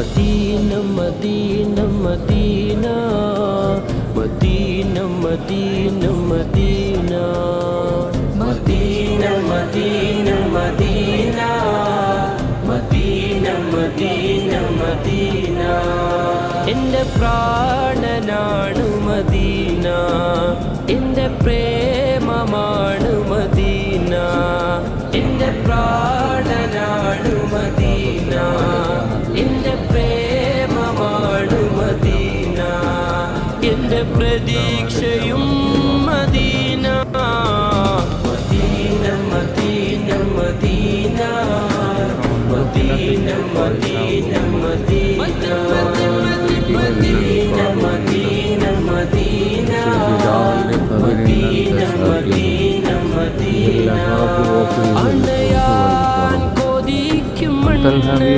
Medina Medina Medina Medina Medina Medina Medina Medina Medina Medina Medina Medina എൻ്റെ പ്രാണനാണ് Medina, എൻ്റെ പ്രേമമാണ് Medina, എൻ്റെ പ്രാണനാണ് മദീന, എൻ്റെ പ്രേമമാണ് മദീന, എൻ്റെ പ്രതീക്ഷയും Medina. Medina Medina Medina Medina Medina Medina Medina Medina Medina Medina Medina Medina അണയാൻ കൊതിക്കും മണ്ണ്